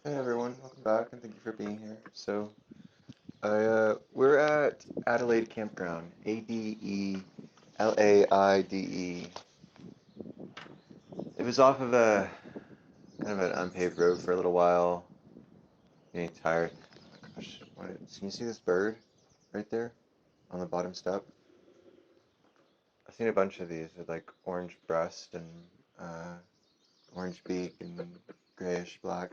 Hey everyone, welcome back and thank you for being here. We're at Adelaide Campground, Adelaide. It was off of a kind of an unpaved road for a little while, getting tired. Oh my gosh, can you see this bird right there on the bottom step? I've seen a bunch of these with like orange breast and uh, orange beak and grayish black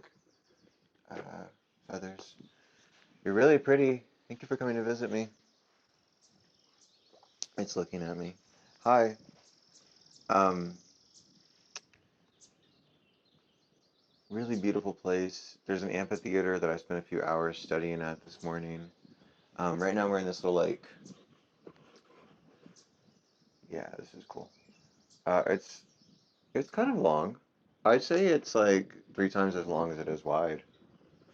uh, feathers. You're really pretty. Thank you for coming to visit me. It's looking at me. Hi. Um, Really beautiful place. There's an amphitheater that I spent a few hours studying at this morning. Right now we're in this little lake. Yeah, this is cool. It's kind of long. I'd say it's like 3 times as long as it is wide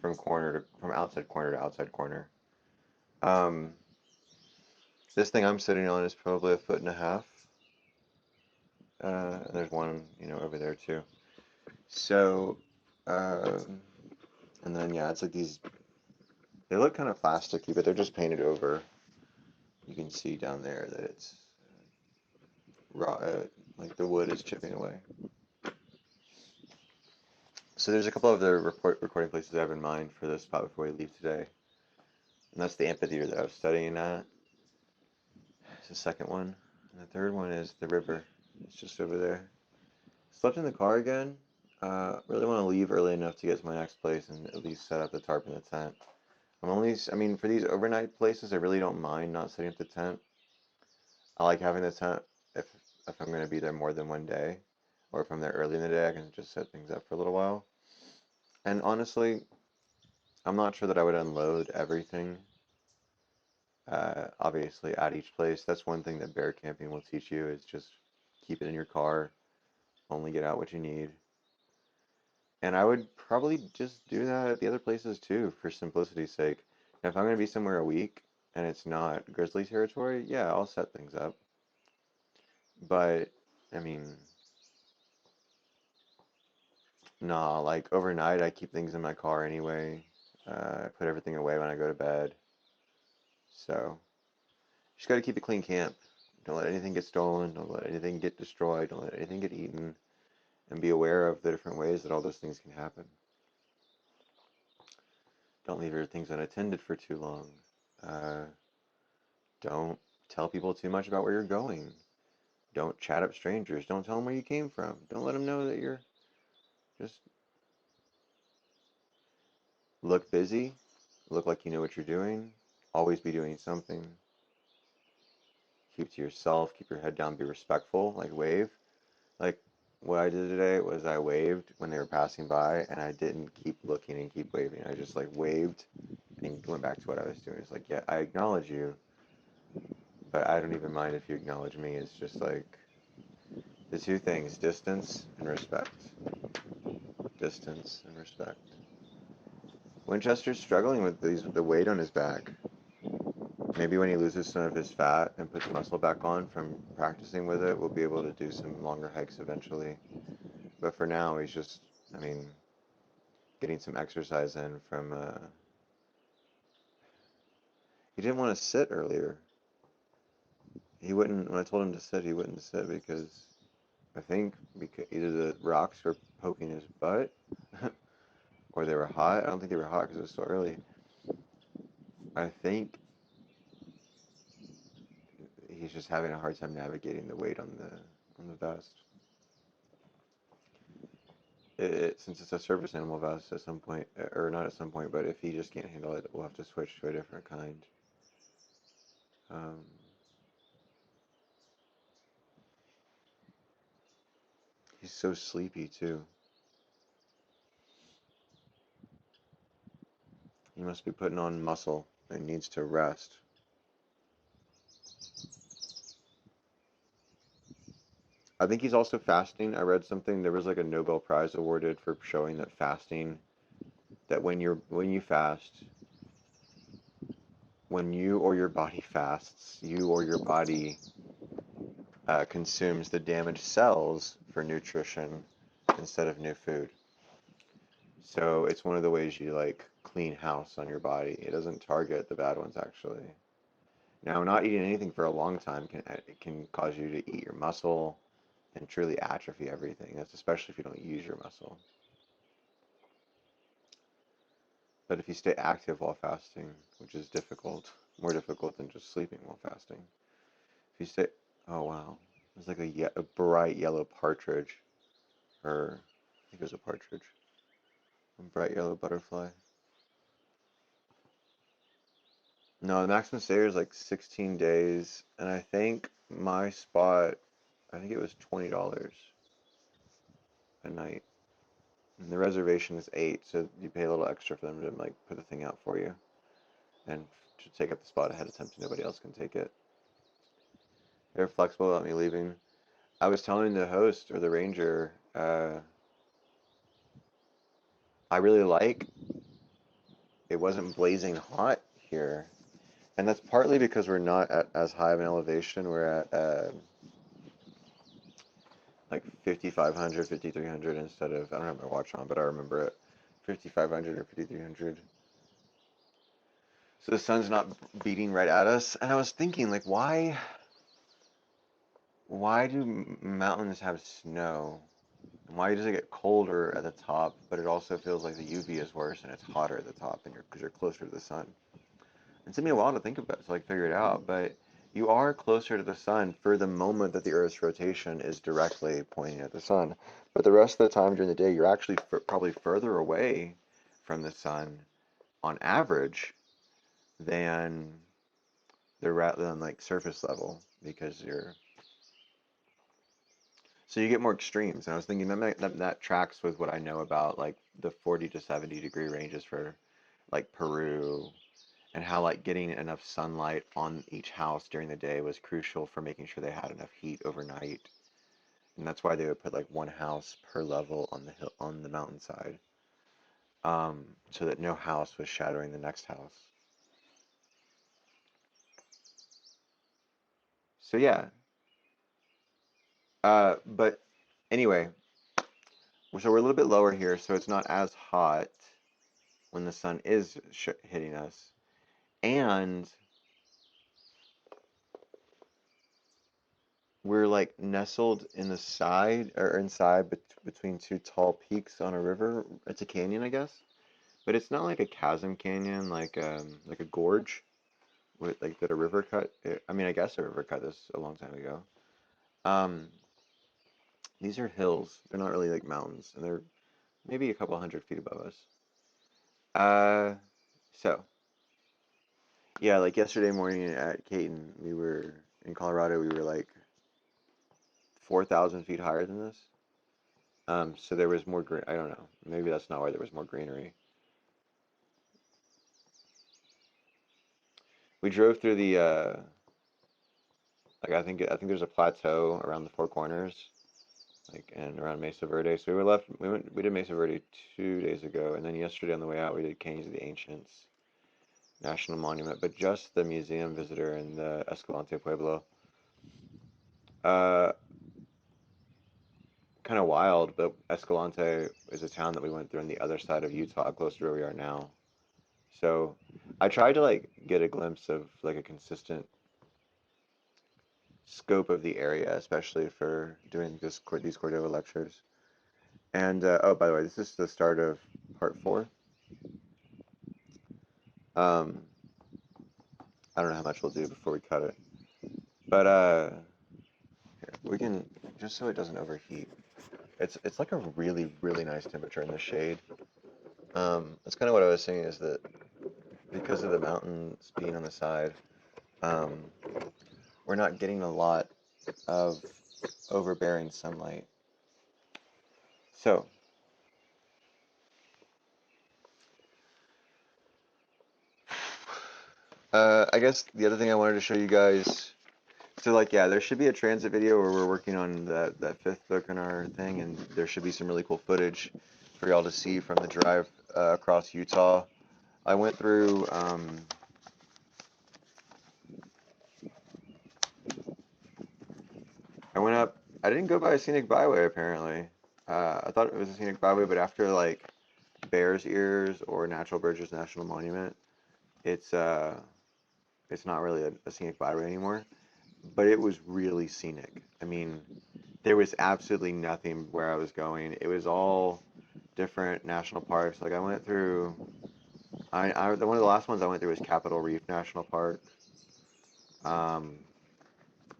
from outside corner to outside corner. Um, this thing I'm sitting on is probably a foot and a half. And there's one, over there too. So, um, and then yeah, it's like these. They look kind of plasticky, but they're just painted over. You can see down there that it's raw, like the wood is chipping away. So there's a couple of the recording places I have in mind for this spot before we leave today. And that's the amphitheater that I was studying at. It's the second one. And the third one is the river. It's just over there. Slept in the car again. Really want to leave early enough to get to my next place and at least set up the tarp and the tent. I mean, for these overnight places, I really don't mind not setting up the tent. I like having the tent if I'm going to be there more than one day, or if I'm there early in the day, I can just set things up for a little while. And honestly, I'm not sure that I would unload everything, obviously, at each place. That's one thing that bear camping will teach you is just keep it in your car, only get out what you need. And I would probably just do that at the other places too, for simplicity's sake. Now, if I'm going to be somewhere a week and it's not grizzly territory, yeah, I'll set things up. But, I mean, nah, like overnight, I keep things in my car anyway. I put everything away when I go to bed. So, just got to keep a clean camp. Don't let anything get stolen. Don't let anything get destroyed. Don't let anything get eaten. And be aware of the different ways that all those things can happen. Don't leave your things unattended for too long. Uh, don't tell people too much about where you're going. Don't chat up strangers. Don't tell them where you came from. Don't let them know that you're just look busy. Look like you know what you're doing. Always be doing something. Keep to yourself. Keep your head down. Be respectful. Like wave. Like what I did today was I waved when they were passing by, and I didn't keep looking and keep waving. I just like waved and went back to what I was doing. It's like, yeah, I acknowledge you, but I don't even mind if you acknowledge me. It's just like the two things: distance and respect. Distance and respect. Winchester's struggling with the weight on his back. Maybe when he loses some of his fat and puts muscle back on from practicing with it, we'll be able to do some longer hikes eventually. But for now, he's just, I mean, getting some exercise in from. He didn't want to sit earlier. He wouldn't. When I told him to sit, he wouldn't sit because I think because either the rocks were poking his butt or they were hot. I don't think they were hot because it was so early. I think he's just having a hard time navigating the weight on the vest. Since it's a service animal vest, at some point, or not at some point, but if he just can't handle it, we'll have to switch to a different kind. Um, he's so sleepy too. He must be putting on muscle and needs to rest. I think he's also fasting. I read something, there was like a Nobel Prize awarded for showing that fasting, that when you fast, when you or your body fasts, you or your body consumes the damaged cells for nutrition instead of new food. So it's one of the ways you like clean house on your body. It doesn't target the bad ones actually. Now, not eating anything for a long time can cause you to eat your muscle and truly atrophy everything. That's especially if you don't use your muscle. But if you stay active while fasting, which is difficult, more difficult than just sleeping while fasting. If you stay, oh wow, there's like a bright yellow partridge, or I think it was a partridge, a bright yellow butterfly. No, the maximum stay is like 16 days, and I think my spot, I think it was $20 a night. And the reservation is 8, so you pay a little extra for them to like put the thing out for you and to take up the spot ahead of time so nobody else can take it. They're flexible about me leaving. I was telling the host or the ranger, I really like it wasn't blazing hot here, and that's partly because we're not at as high of an elevation. We're at like 5,500, 5,300 instead of, I don't have my watch on, but I remember it, 5,500 or 5,300. So the sun's not beating right at us, and I was thinking like, why do mountains have snow? And why does it get colder at the top, but it also feels like the UV is worse and it's hotter at the top, and because you're closer to the sun? It took me a while to think about to like figure it out, but you are closer to the sun for the moment that the Earth's rotation is directly pointing at the sun. But the rest of the time during the day, you're actually probably further away from the sun on average than than like surface level because you're so you get more extremes. And I was thinking that tracks with what I know about like the 40 to 70 degree ranges for like Peru, and how like getting enough sunlight on each house during the day was crucial for making sure they had enough heat overnight. And that's why they would put like one house per level on the hill on the mountainside, so that no house was shadowing the next house. So yeah, but anyway, so we're a little bit lower here, so it's not as hot when the sun is hitting us, and we're like nestled in the side or inside between two tall peaks on a river. It's a canyon, I guess, but it's not like a chasm canyon, like a gorge with like that a river cut. I mean, I guess a river cut this a long time ago. Um, these are hills. They're not really like mountains, and they're maybe a couple hundred feet above us. Uh, so yeah, like yesterday morning at Caton, we were in Colorado. We were like 4,000 feet higher than this. So there was more green. I don't know. Maybe that's not why there was more greenery. We drove through the like I think there's a plateau around the Four Corners, like and around Mesa Verde. So we did Mesa Verde 2 days ago, and then yesterday on the way out we did Canyons of the Ancients National Monument, but just the museum visitor and the Escalante Pueblo. Uh, Kind of wild, but Escalante is a town that we went through on the other side of Utah, close to where we are now. So I tried to like get a glimpse of like a consistent scope of the area, especially for doing these Cordova lectures. And oh, by the way, this is the start of part 4. Um, I don't know how much we'll do before we cut it, but here, we can just so it doesn't overheat. It's like a really nice temperature in the shade. That's kind of what I was saying is that because of the mountains being on the side, um, we're not getting a lot of overbearing sunlight. So I guess the other thing I wanted to show you guys, so like yeah, there should be a transit video where we're working on that fifth book in our thing, and there should be some really cool footage for y'all to see from the drive across Utah. I went through I went up. I didn't go by a scenic byway apparently. I thought it was a scenic byway, but after like Bears Ears or Natural Bridges National Monument, it's not really a scenic byway anymore, but it was really scenic. I mean, there was absolutely nothing where I was going. It was all different national parks. Like I went through, one of the last ones I went through was Capitol Reef National Park. Um,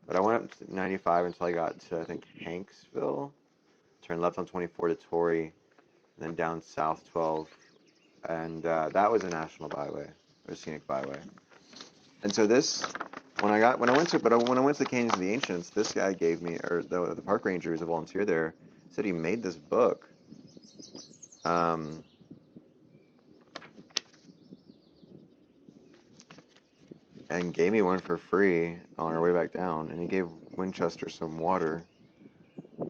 but I went up to 95 until I got to, I think, Hanksville, turned left on 24 to Torrey, and then down south 12, and that was a national byway, or scenic byway. And so this, when I went to the Canyons of the Ancients, this guy gave me, or the park ranger who's a volunteer there, said he made this book. And gave me one for free on our way back down, and he gave Winchester some water.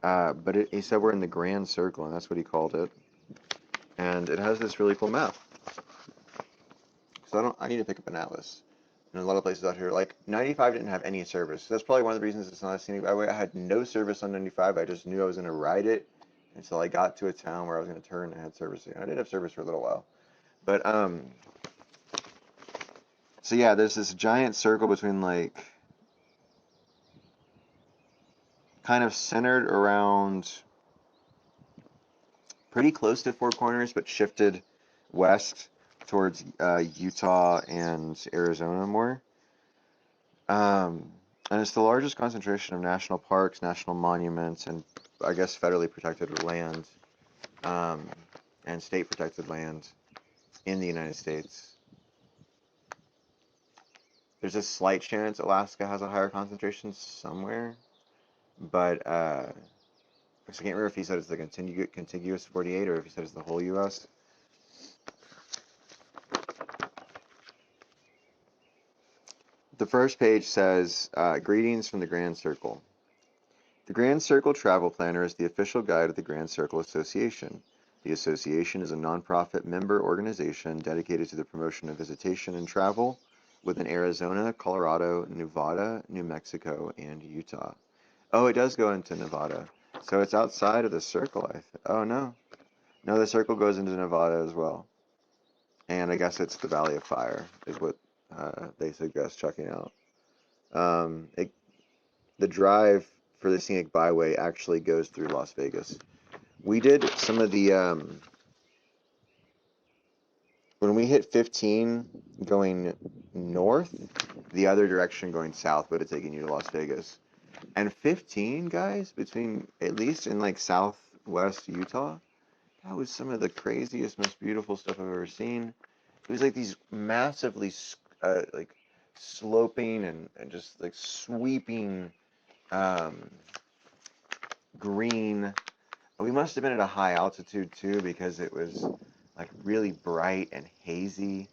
But he said we're in the Grand Circle, and that's what he called it. And it has this really cool map. So I need to pick up an atlas. And a lot of places out here, like 95 didn't have any service. So that's probably one of the reasons it's not a scenic byway. I had no service on 95. I just knew I was going to ride it until I got to a town where I was going to turn and had service again. I did have service for a little while. But, so yeah, there's this giant circle between, like, kind of centered around pretty close to Four Corners, but shifted west towards Utah and Arizona more. And it's the largest concentration of national parks, national monuments, and I guess federally protected land, and state protected land in the United States. There's a slight chance Alaska has a higher concentration somewhere, but I can't remember if he said it's the contiguous 48 or if he said it's the whole U.S. The first page says, greetings from the Grand Circle. The Grand Circle Travel Planner is the official guide of the Grand Circle Association. The association is a nonprofit member organization dedicated to the promotion of visitation and travel within Arizona, Colorado, Nevada, New Mexico, and Utah. Oh, it does go into Nevada. So it's outside of the circle, oh, no. No, the circle goes into Nevada as well. And I guess it's the Valley of Fire is what they suggest checking out. The drive for the scenic byway actually goes through Las Vegas. We did some of the, when we hit 15 going north, the other direction going south would have taken you to Las Vegas. And 15, guys, between, at least in like southwest Utah, that was some of the craziest, most beautiful stuff I've ever seen. It was like these massively, like, sloping and just like sweeping green. We must have been at a high altitude too because it was like really bright and hazy.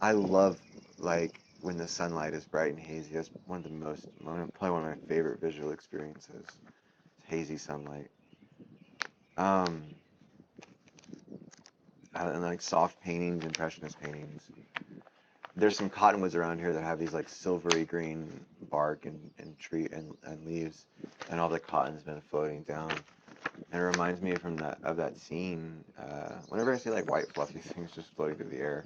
I love like when the sunlight is bright and hazy. That's probably one of my favorite visual experiences. Hazy sunlight. And like soft paintings, impressionist paintings. There's some cottonwoods around here that have these like silvery green bark and tree and leaves, and all the cotton's been floating down. And it reminds me of that scene. Whenever I see like white fluffy things just floating through the air,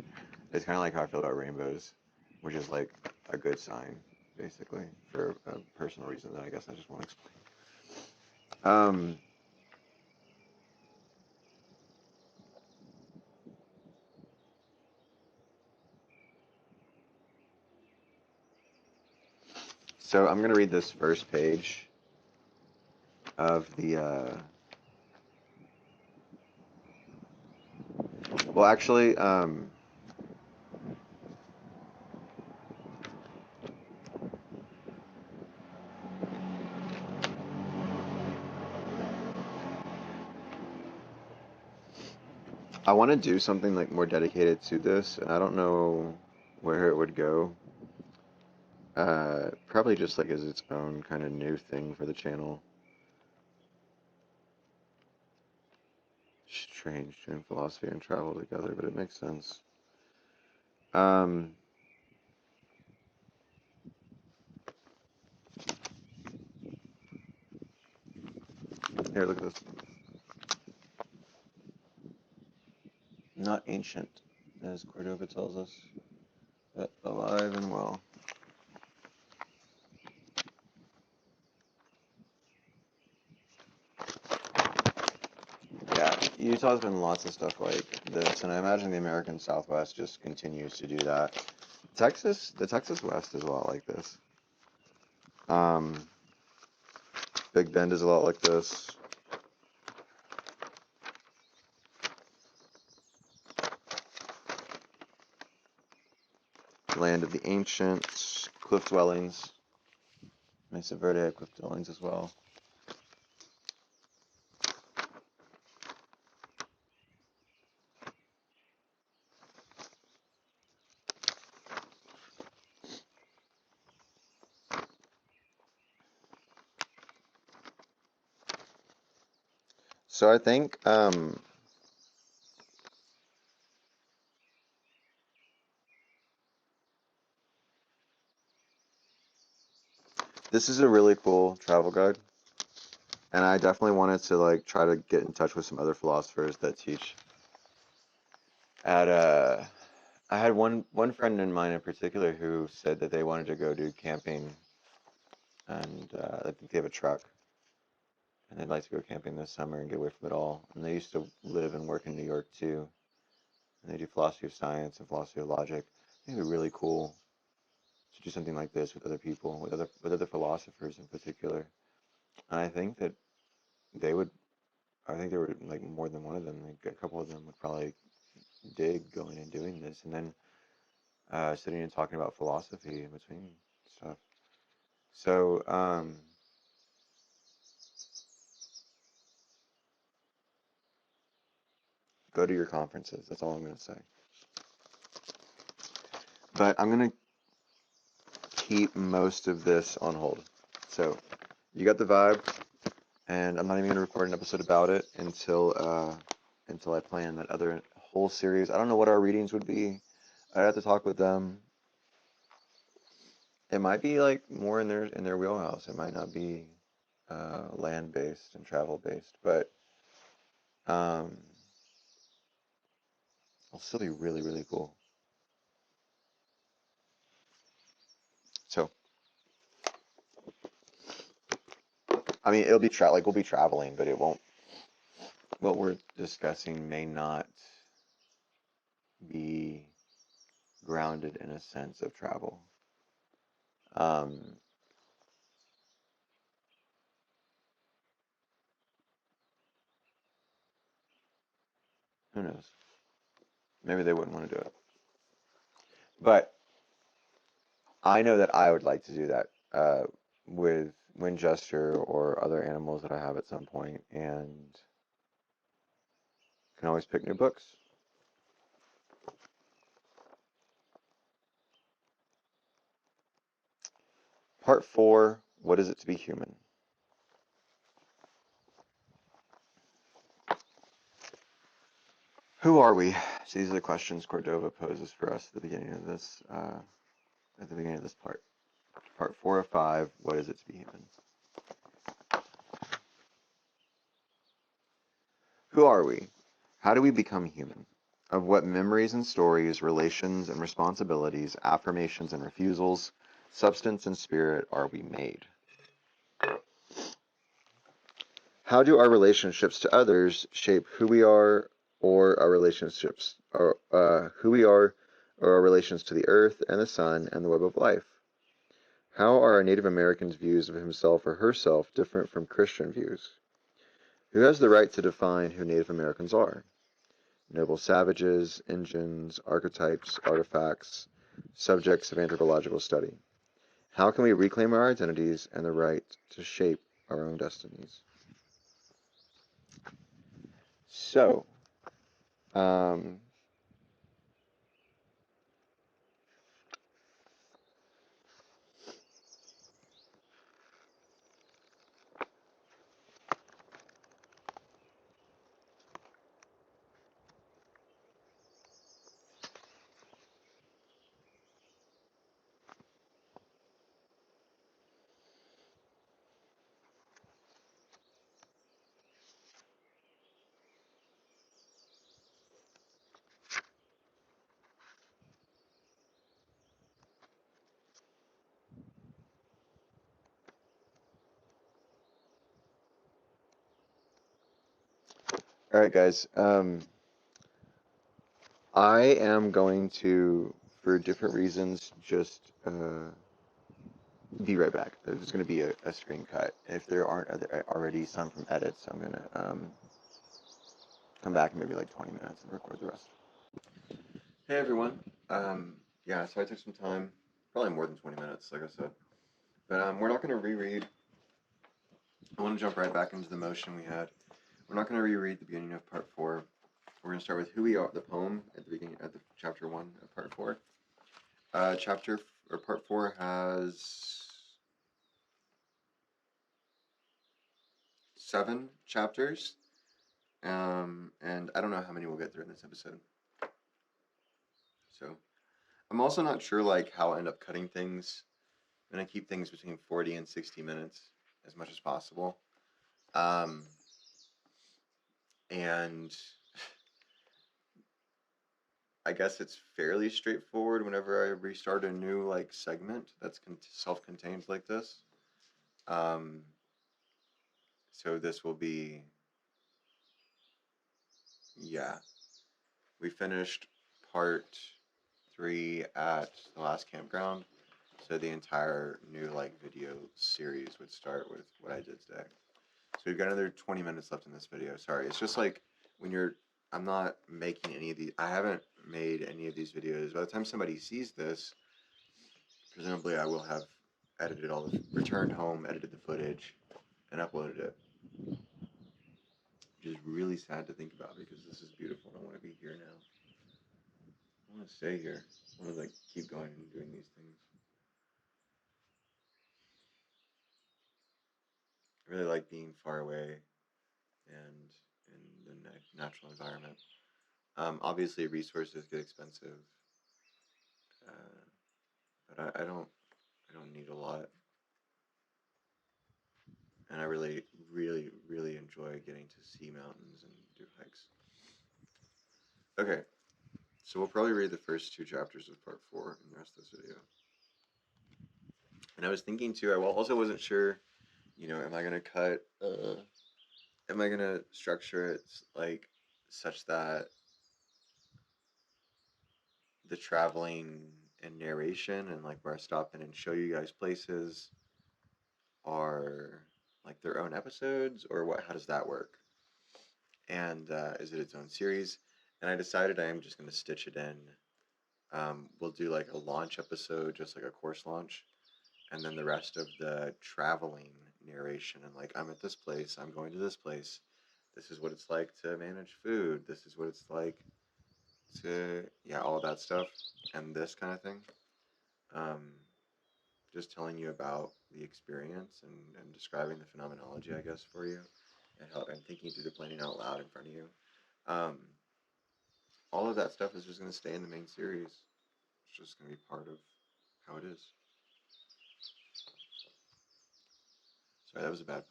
it's kind of like how I feel about rainbows, which is like a good sign, basically, for a personal reason that I guess I just won't explain. So I'm gonna read this first page of the. Well, actually, I want to do something like more dedicated to this, and I don't know where it would go. Probably just like as its own kind of new thing for the channel. Strange doing philosophy and travel together, but it makes sense. Here, look at this. Not ancient, as Cordova tells us, but alive and well. Yeah, Utah's been lots of stuff like this, and I imagine the American Southwest just continues to do that. The Texas West is a lot like this. Big Bend is a lot like this. Land of the ancients, cliff dwellings. Mesa Verde have cliff dwellings as well. So I think this is a really cool travel guide, and I definitely wanted to like try to get in touch with some other philosophers that teach at I had one friend in mind in particular who said that they wanted to go do camping, and I think they have a truck, and they'd like to go camping this summer and get away from it all. And they used to live and work in New York too, and they do philosophy of science and philosophy of logic. I think it'd be really cool to do something like this with other people, with other philosophers in particular. And I think that they would. I think there were like more than one of them. Like a couple of them would probably dig going and doing this, and then sitting and talking about philosophy in between stuff. So go to your conferences. That's all I'm going to say. But I'm going to keep most of this on hold. So you got the vibe, and I'm not even going to record an episode about it until I plan that other whole series. I don't know what our readings would be. I'd have to talk with them. It might be like more in their wheelhouse. It might not be land based and travel based, but it'll still be really, really cool. So, I mean, it'll be we'll be traveling, but it won't. What we're discussing may not be grounded in a sense of travel. Who knows? Maybe they wouldn't want to do it, but I know that I would like to do that with Winchester or other animals that I have at some point, and can always pick new books. Part 4, what is it to be human? Who are we? So these are the questions Cordova poses for us at the beginning of this part. Part 4 of 5, what is it to be human? Who are we? How do we become human? Of what memories and stories, relations and responsibilities, affirmations and refusals, substance and spirit are we made? How do our relationships to others shape who we are or our relationships or who we are or our relations to the earth and the sun and the web of life? How are our Native Americans' views of himself or herself different from Christian views? Who has the right to define who Native Americans are? Noble savages, engines, archetypes, artifacts, subjects of anthropological study. How can we reclaim our identities and the right to shape our own destinies? So, All right, guys. I am going to, for different reasons, just be right back. There's going to be a screen cut. If there aren't already some from edits, I'm going to come back in maybe like 20 minutes and record the rest. Hey, everyone. Yeah, so I took some time, probably more than 20 minutes, like I said. But we're not going to reread. I want to jump right back into the motion we had. We're not going to reread the beginning of part 4. We're going to start with who we are, the poem at the beginning, at the chapter 1 of part 4. Part 4 has 7 chapters, and I don't know how many we'll get through in this episode. So I'm also not sure like how I'll end up cutting things. I'm gonna keep things between 40 and 60 minutes as much as possible. And I guess it's fairly straightforward whenever I restart a new like segment that's self-contained like this. So this will be, yeah. We finished part 3 at the last campground, so the entire new like video series would start with what I did today. So we've got another 20 minutes left in this video. Sorry, it's just like when I'm not making any of these, I haven't made any of these videos. By the time somebody sees this, presumably I will have edited returned home, edited the footage, and uploaded it. Which is really sad to think about because this is beautiful and I want to be here now. I want to stay here. I want to like keep going and doing these things. I really like being far away and in the natural environment. Obviously, resources get expensive, but I don't need a lot, and I really, really, really enjoy getting to see mountains and do hikes. Okay, so we'll probably read the first 2 chapters of part 4 in the rest of this video. And I was thinking too, I also wasn't sure, am I gonna cut? Am I gonna structure it like such that the traveling and narration and like where I stop in and show you guys places are like their own episodes, or what? How does that work? And is it its own series? And I decided I am just going to stitch it in. We'll do like a launch episode, just like a course launch, and then the rest of the traveling narration and like I'm at this place, I'm going to this place. This is what it's like to manage food. This is what it's like to all of that stuff and this kind of thing. Just telling you about the experience and describing the phenomenology, I guess, for you, and thinking through the planning out loud in front of you. All of that stuff is just going to stay in the main series. It's just going to be part of how it is. Sorry, that was a bad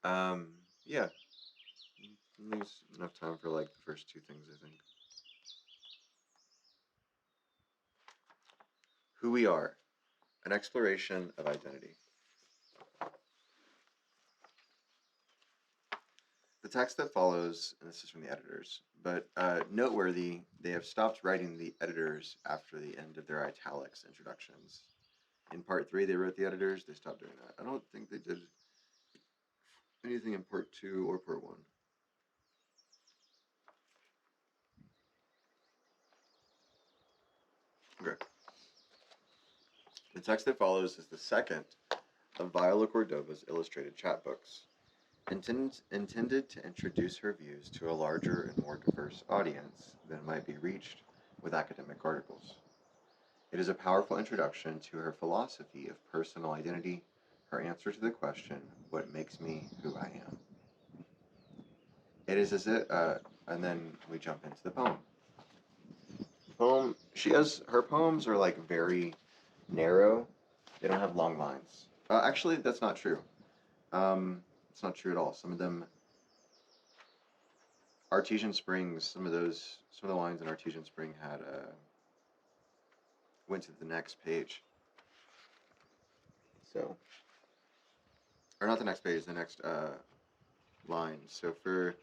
pun. Yeah. There's enough time for like the first 2 things, I think. Who we are. An exploration of identity. The text that follows, and this is from the editors, but noteworthy, they have stopped writing the editors after the end of their italics introductions. In part 3, they wrote the editors. They stopped doing that. I don't think they did anything in part 2 or part 1. Okay. The text that follows is the second of Viola Cordova's illustrated chapbooks, intended to introduce her views to a larger and more diverse audience than might be reached with academic articles. It is a powerful introduction to her philosophy of personal identity, her answer to the question, what makes me who I am? It is as if, and then we jump into the poem. Her poems are like very narrow. They don't have long lines. Actually, that's not true. It's not true at all. Some of them, Artesian Springs, some of the lines in Artesian Spring had, went to the next page. So, or not the next page, the next lines. So for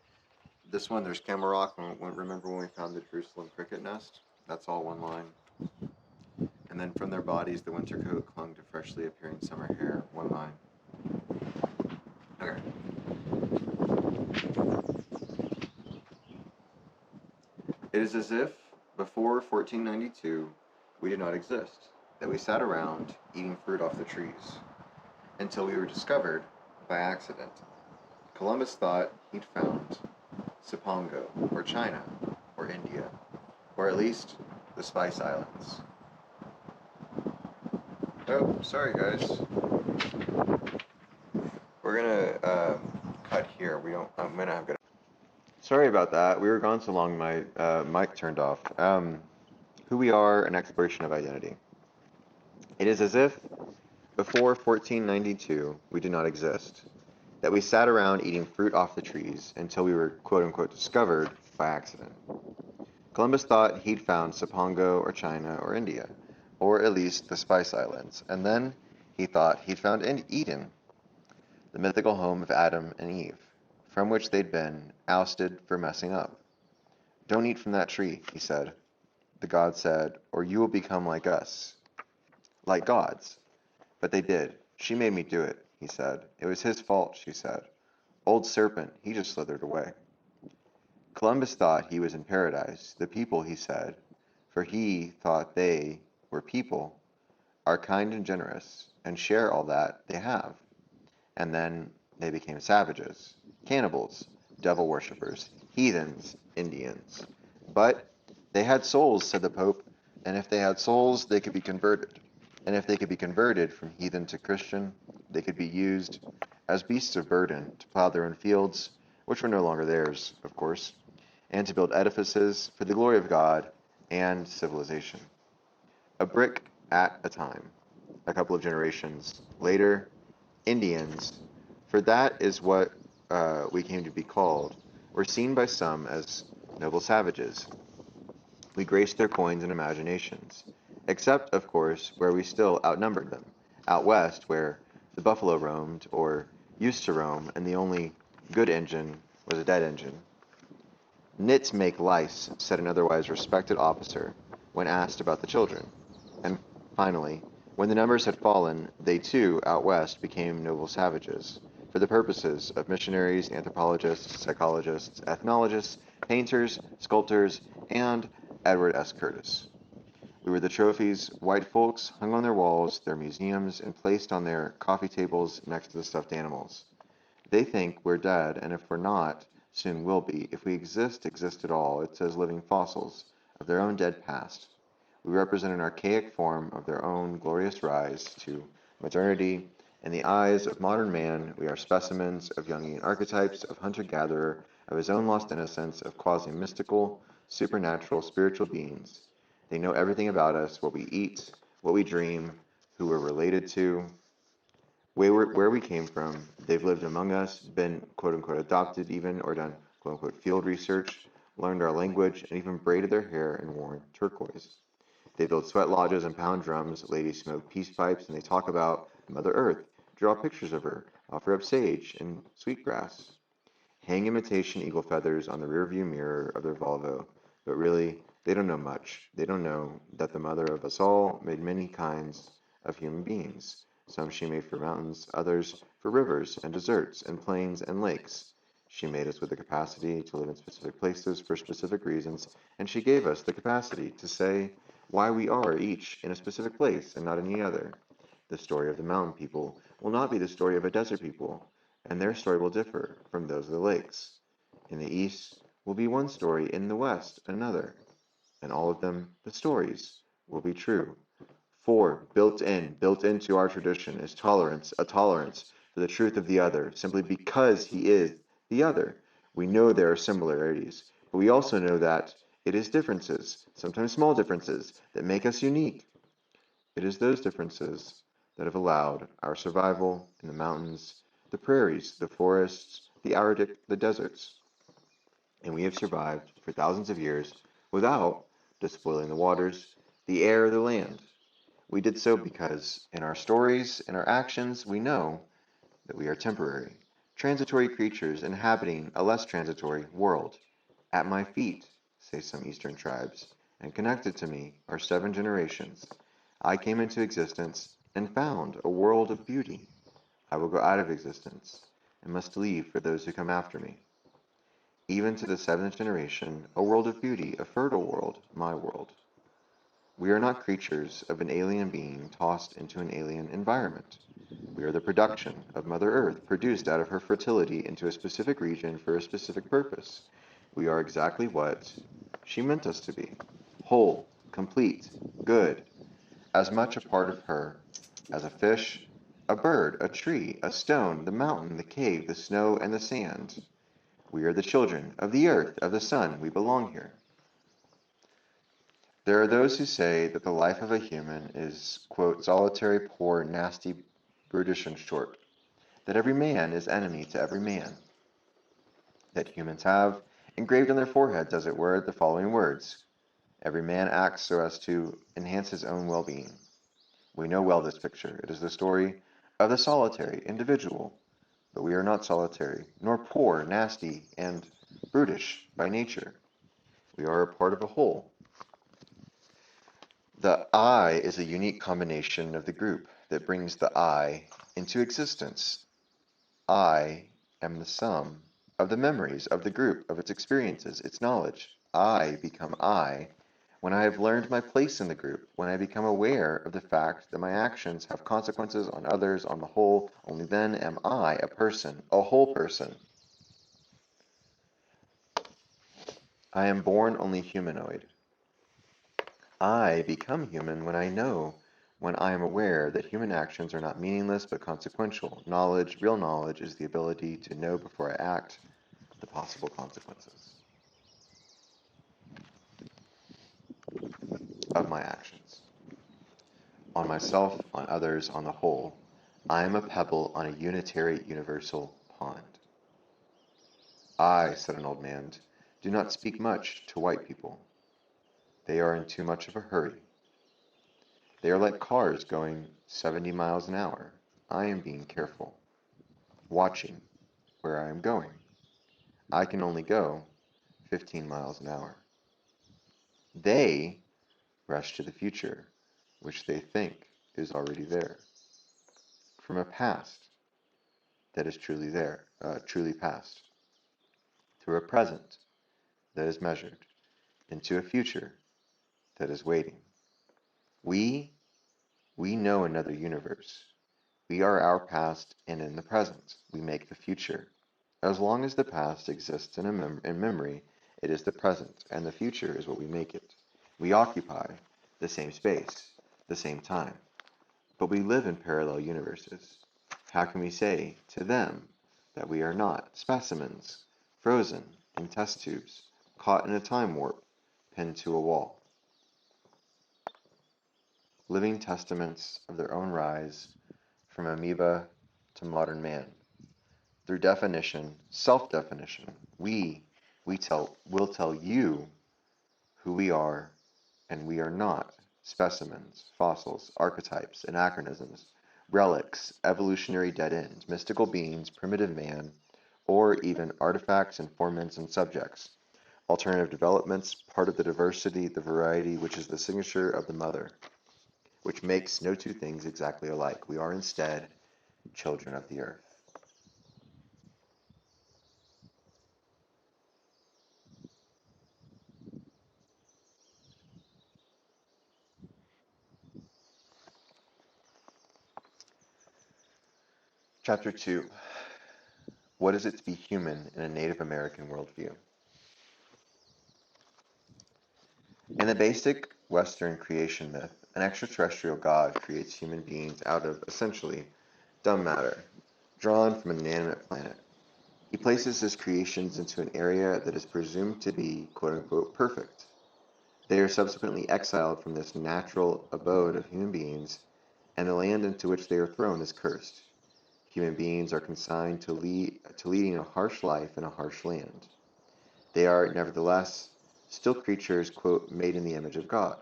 this one, there's Camel Rock. Remember when we found the Jerusalem cricket nest? That's all one line. And then from their bodies, the winter coat clung to freshly appearing summer hair. One line. Okay. It is as if before 1492 we did not exist, that we sat around eating fruit off the trees, until we were discovered by accident. Columbus thought he'd found Cipango, or China, or India, or at least the Spice Islands. Oh, sorry guys. We're gonna cut here. I'm gonna have good. Sorry about that. We were gone so long, my mic turned off. Who we are, an exploration of identity. It is as if before 1492 we did not exist, that we sat around eating fruit off the trees until we were quote unquote discovered by accident. Columbus thought he'd found Cipango or China or India, or at least the Spice Islands, and then he thought he'd found Eden, the mythical home of Adam and Eve, from which they'd been ousted for messing up. Don't eat from that tree, he said. The god said, or you will become like us, like gods. But they did. She made me do it, he said. It was his fault, she said. Old serpent, he just slithered away. Columbus thought he was in paradise. The people, he said, for he thought they were people, are kind and generous, and share all that they have. And then they became savages, cannibals, devil worshippers, heathens, Indians. But they had souls, said the Pope, and if they had souls, they could be converted. And if they could be converted from heathen to Christian, they could be used as beasts of burden to plow their own fields, which were no longer theirs, of course, and to build edifices for the glory of God and civilization. A brick at a time. A couple of generations later, Indians, for that is what we came to be called, were seen by some as noble savages. We graced their coins and imaginations, except, of course, where we still outnumbered them, out west, where the buffalo roamed, or used to roam, and the only good engine was a dead engine. Nits make lice, said an otherwise respected officer, when asked about the children. And finally, when the numbers had fallen, they too, out west, became noble savages, for the purposes of missionaries, anthropologists, psychologists, ethnologists, painters, sculptors, and Edward S. Curtis. We were the trophies white folks hung on their walls, their museums, and placed on their coffee tables next to the stuffed animals. They think we're dead, and if we're not, soon will be. If we exist at all, it's as living fossils of their own dead past. We represent an archaic form of their own glorious rise to modernity. In the eyes of modern man, we are specimens of Jungian archetypes, of hunter-gatherer, of his own lost innocence, of quasi-mystical, supernatural, spiritual beings. They know everything about us, what we eat, what we dream, who we're related to, where we came from. They've lived among us, been quote-unquote adopted even, or done quote-unquote field research, learned our language, and even braided their hair and worn turquoise. They build sweat lodges and pound drums, ladies smoke peace pipes, and they talk about Mother Earth, draw pictures of her, offer up sage and sweetgrass, hang imitation eagle feathers on the rearview mirror of their Volvo, but really, they don't know much. They don't know that the mother of us all made many kinds of human beings. Some she made for mountains, others for rivers and deserts and plains and lakes. She made us with the capacity to live in specific places for specific reasons, and she gave us the capacity to say why we are each in a specific place and not any other. The story of the mountain people will not be the story of a desert people, and their story will differ from those of the lakes. In the east will be one story, in the west another, and all of them, the stories, will be true. For built into our tradition is tolerance, a tolerance for the truth of the other, simply because he is the other. We know there are similarities, but we also know that it is differences, sometimes small differences, that make us unique. It is those differences that have allowed our survival in the mountains, the prairies, the forests, the Arctic, the deserts. And we have survived for thousands of years without despoiling the waters, the air, the land. We did so because in our stories, in our actions, we know that we are temporary, transitory creatures inhabiting a less transitory world. At my feet, say some Eastern tribes, and connected to me are 7 generations. I came into existence and found a world of beauty. I will go out of existence and must leave for those who come after me. Even to the 7th generation, a world of beauty, a fertile world, my world. We are not creatures of an alien being tossed into an alien environment. We are the production of Mother Earth, produced out of her fertility into a specific region for a specific purpose. We are exactly what she meant us to be: whole, complete, good, as much a part of her as a fish, a bird, a tree, a stone, the mountain, the cave, the snow, and the sand. We are the children of the earth, of the sun. We belong here. There are those who say that the life of a human is, quote, solitary, poor, nasty, brutish, and short. That every man is enemy to every man. That humans have engraved on their foreheads, as it were, the following words: every man acts so as to enhance his own well-being. We know well this picture. It is the story of the solitary individual. But we are not solitary, nor poor, nasty, and brutish by nature. We are a part of a whole. The I is a unique combination of the group that brings the I into existence. I am the sum of the memories of the group, of its experiences, its knowledge. I become I when I have learned my place in the group, when I become aware of the fact that my actions have consequences on others, on the whole. Only then am I a person, a whole person. I am born only humanoid. I become human when I know, when I am aware that human actions are not meaningless but consequential. Knowledge, real knowledge, is the ability to know before I act the possible consequences of my actions. On myself, on others, on the whole, I am a pebble on a unitary universal pond. I, said an old man, do not speak much to white people. They are in too much of a hurry. They are like cars going 70 miles an hour. I am being careful, watching where I am going. I can only go 15 miles an hour. They rush to the future, which they think is already there, from a past that is truly there, truly past, through a present that is measured, into a future that is waiting. We know another universe. We are our past, and in the present, we make the future. As long as the past exists in memory, it is the present, and the future is what we make it. We occupy the same space, the same time, but we live in parallel universes. How can we say to them that we are not specimens, frozen in test tubes, caught in a time warp, pinned to a wall? Living testaments of their own rise from amoeba to modern man. Through definition, self-definition, will tell you who we are, and we are not specimens, fossils, archetypes, anachronisms, relics, evolutionary dead ends, mystical beings, primitive man, or even artifacts, informants, and subjects. Alternative developments, part of the diversity, the variety, which is the signature of the mother, which makes no two things exactly alike. We are instead children of the earth. Chapter 2. What is it to be human in a Native American worldview? In the basic Western creation myth, an extraterrestrial god creates human beings out of, essentially, dumb matter, drawn from an inanimate planet. He places his creations into an area that is presumed to be, quote-unquote, perfect. They are subsequently exiled from this natural abode of human beings, and the land into which they are thrown is cursed. Human beings are consigned to leading a harsh life in a harsh land. They are, nevertheless, still creatures, quote, made in the image of God.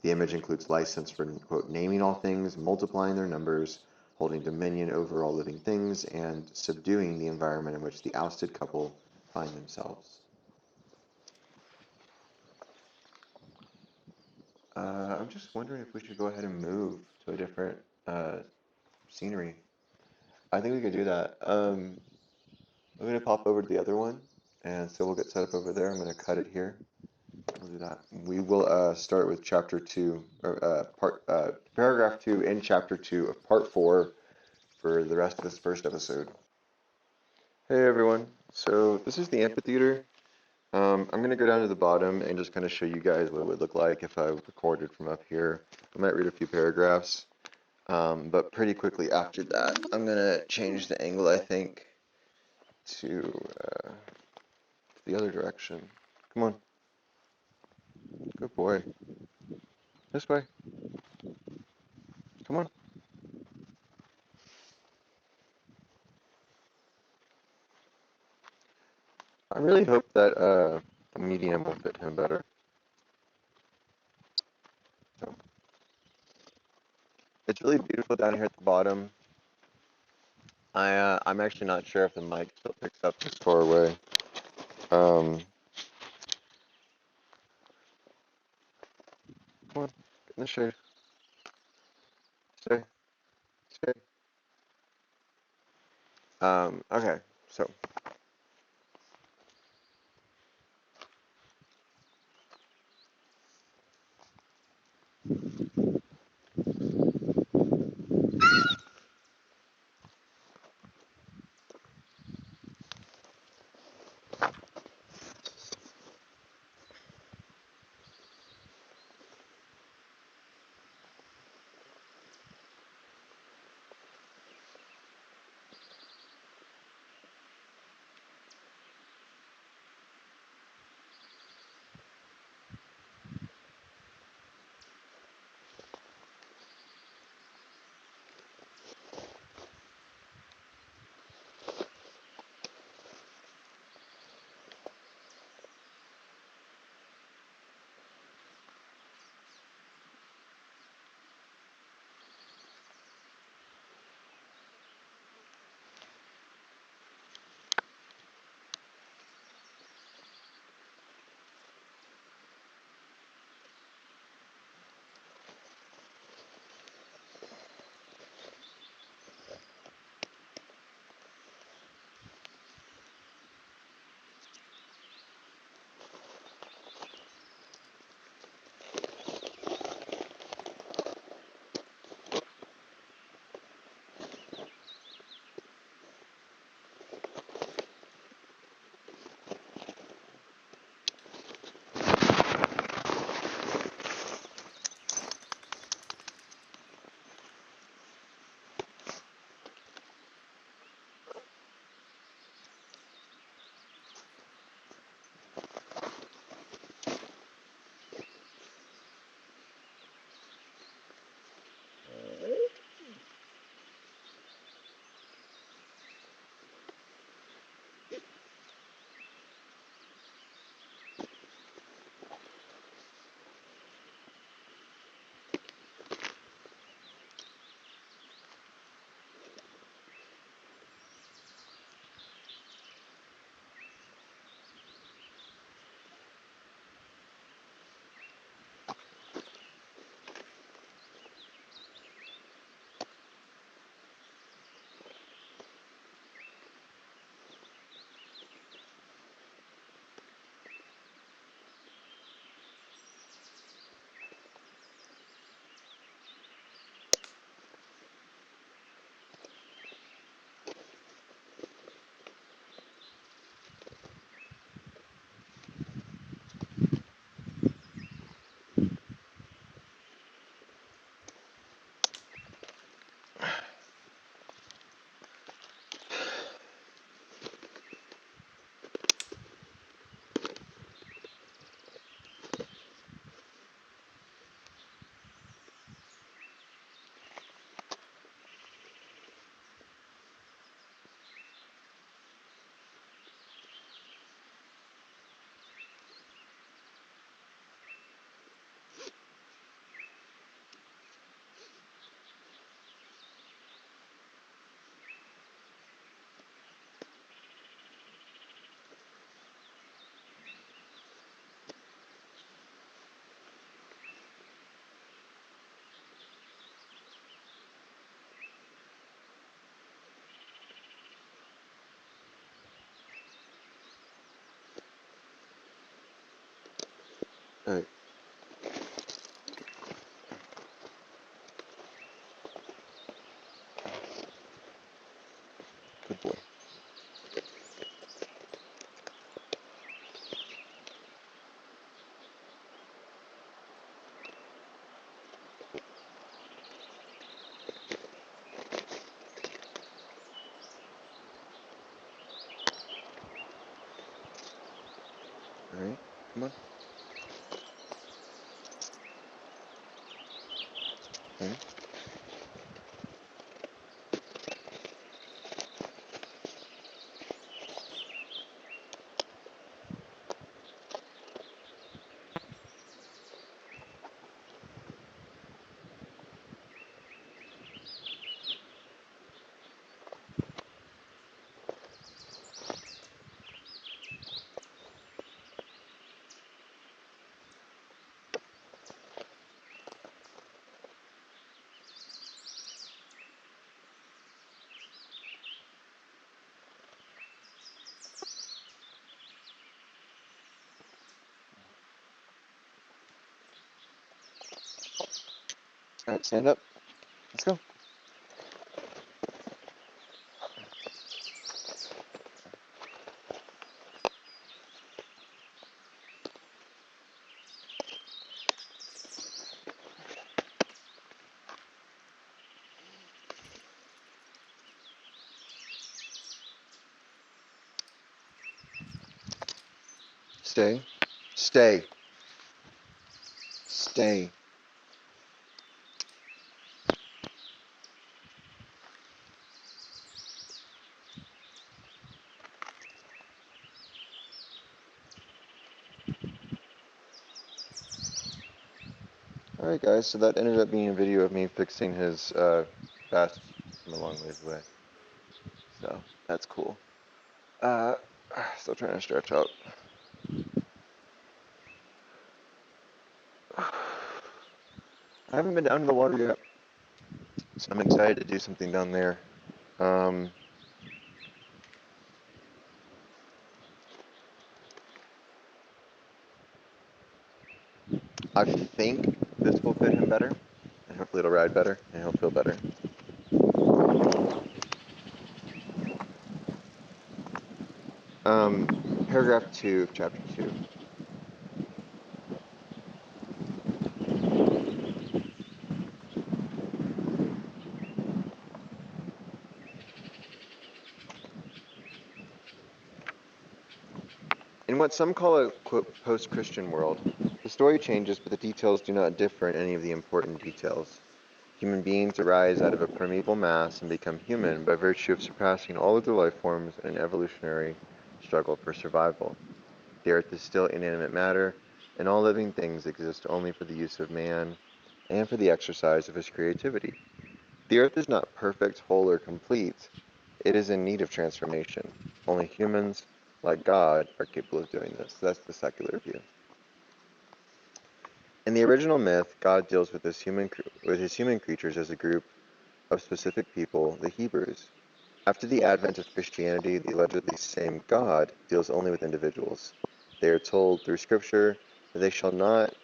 The image includes license for, quote, naming all things, multiplying their numbers, holding dominion over all living things and subduing the environment in which the ousted couple find themselves. I'm just wondering if we should go ahead and move to a different scenery. I think we could do that. I'm going to pop over to the other one, and so we'll get set up over there. I'm going to cut it here. We'll do that. We will start with chapter 2, or paragraph 2 in chapter 2 of part 4 for the rest of this first episode. Hey everyone, so this is the amphitheater. I'm going to go down to the bottom and just kind of show you guys what it would look like if I recorded from up here. I might read a few paragraphs, but pretty quickly after that, I'm going to change the angle, I think, to the other direction. Come on. Good boy. This way. Come on. I really hope that the medium will fit him better. So, it's really beautiful down here at the bottom. I'm actually not sure if the mic still picks up this far away. Come on, get in the shade. Stay, stay. Okay, so. All right. Good boy. All right. Come on. All right. All right. Stand up. Let's go. Stay. Stay. Stay. All right, guys. So that ended up being a video of me fixing his vest from a long ways away. So that's cool. Uh, Still trying to stretch out. I haven't been down to the water yet, so I'm excited to do something down there. Um, I think this will fit him better, and hopefully it'll ride better, and he'll feel better. Paragraph 2 of chapter 2. In what some call a, quote, post-Christian world, the story changes, but the details do not differ in any of the important details. Human beings arise out of a primeval mass and become human by virtue of surpassing all other life forms in an evolutionary struggle for survival. The earth is still inanimate matter, and all living things exist only for the use of man and for the exercise of his creativity. The earth is not perfect, whole, or complete. It is in need of transformation. Only humans, like God, are capable of doing this. That's the secular view. In the original myth, God deals with his human creatures as a group of specific people, the Hebrews. After the advent of Christianity, the allegedly same God deals only with individuals. They are told through Scripture that they shall not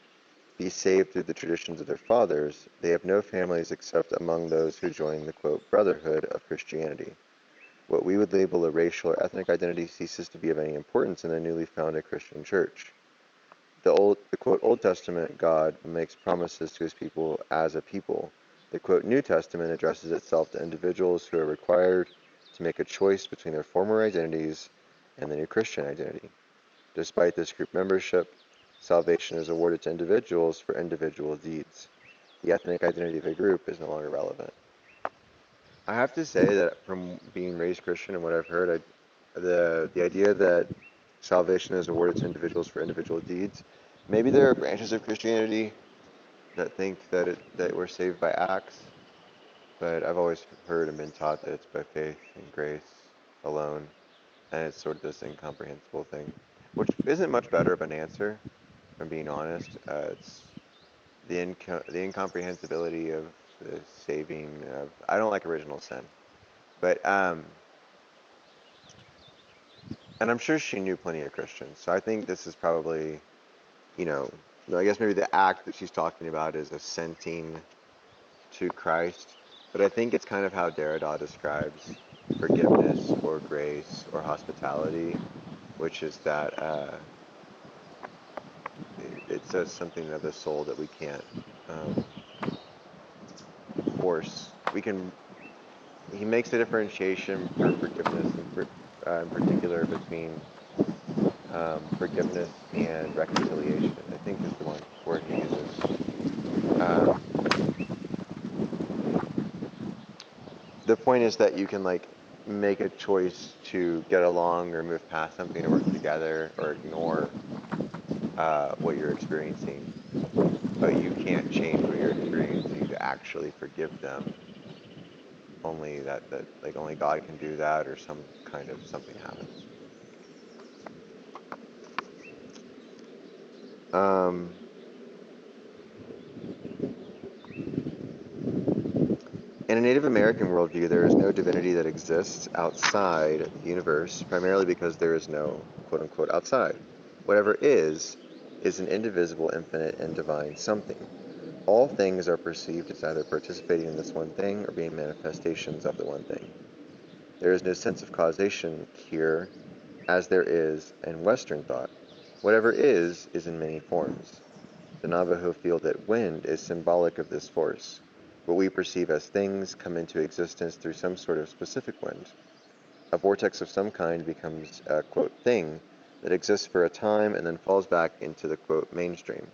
be saved through the traditions of their fathers. They have no families except among those who join the, quote, brotherhood of Christianity. What we would label a racial or ethnic identity ceases to be of any importance in the newly founded Christian church. The quote, Old Testament God makes promises to his people as a people. The quote, New Testament addresses itself to individuals who are required to make a choice between their former identities and the new Christian identity. Despite this group membership, salvation is awarded to individuals for individual deeds. The ethnic identity of a group is no longer relevant. I have to say that from being raised Christian and what I've heard, the idea that salvation is awarded to individuals for individual deeds, maybe there are branches of Christianity that think that we're saved by acts, but I've always heard and been taught that it's by faith and grace alone, and it's sort of this incomprehensible thing, which isn't much better of an answer, if I'm being honest. It's the incomprehensibility of the saving of, I don't like original sin, but and I'm sure she knew plenty of Christians, so I think this is probably, you know, No, I guess maybe the act that she's talking about is assenting to Christ, but I think it's kind of how Derrida describes forgiveness or grace or hospitality, which is that it says something of the soul that we can't um, force. We can. He makes a differentiation for forgiveness, in particular between forgiveness and reconciliation. I think is the one word he uses. Um, the point is that you can like make a choice to get along or move past something or work together or ignore what you're experiencing, but you can't change what you're experiencing to actually forgive them. Only that like only God can do that, or some kind of something happens. Um, in a Native American worldview, there is no divinity that exists outside the universe, primarily because there is no quote unquote outside. Whatever is an indivisible, infinite, and divine something. All things are perceived as either participating in this one thing or being manifestations of the one thing. There is no sense of causation here as there is in Western thought. Whatever is in many forms. The Navajo feel that wind is symbolic of this force. What we perceive as things come into existence through some sort of specific wind. A vortex of some kind becomes a, quote, thing that exists for a time and then falls back into the, quote, mainstream.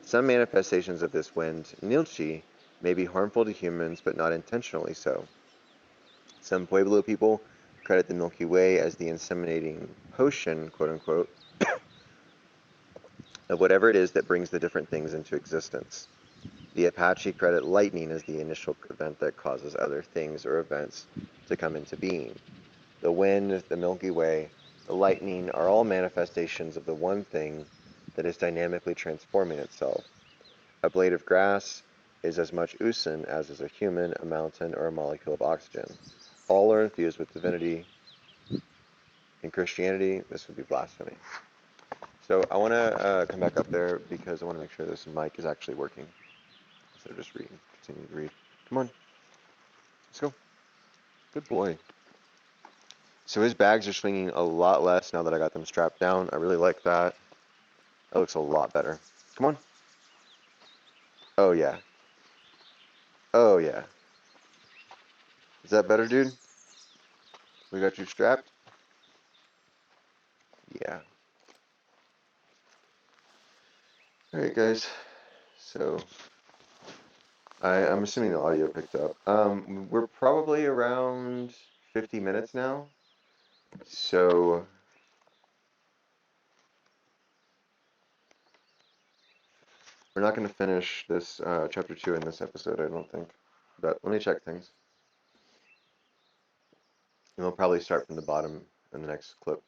Some manifestations of this wind, nilchi, may be harmful to humans, but not intentionally so. Some Pueblo people credit the Milky Way as the inseminating potion, quote unquote, of whatever it is that brings the different things into existence. The Apache credit lightning as the initial event that causes other things or events to come into being. The wind, the Milky Way, the lightning are all manifestations of the one thing that is dynamically transforming itself. A blade of grass is as much usin as is a human, a mountain, or a molecule of oxygen. All are infused with divinity. In Christianity, this would be blasphemy. So I want to come back up there because I want to make sure this mic is actually working instead of just reading. Continue to read. Come on, let's go. Good boy. So his bags are swinging a lot less now that I got them strapped down. I really like that. That looks a lot better. Come on. Oh yeah. Oh yeah. Is that better, dude? We got you strapped? Yeah. Alright guys. So I'm assuming the audio picked up. We're probably around 50 minutes now. So we're not going to finish this chapter 2 in this episode, I don't think. But let me check things. And we'll probably start from the bottom in the next clip.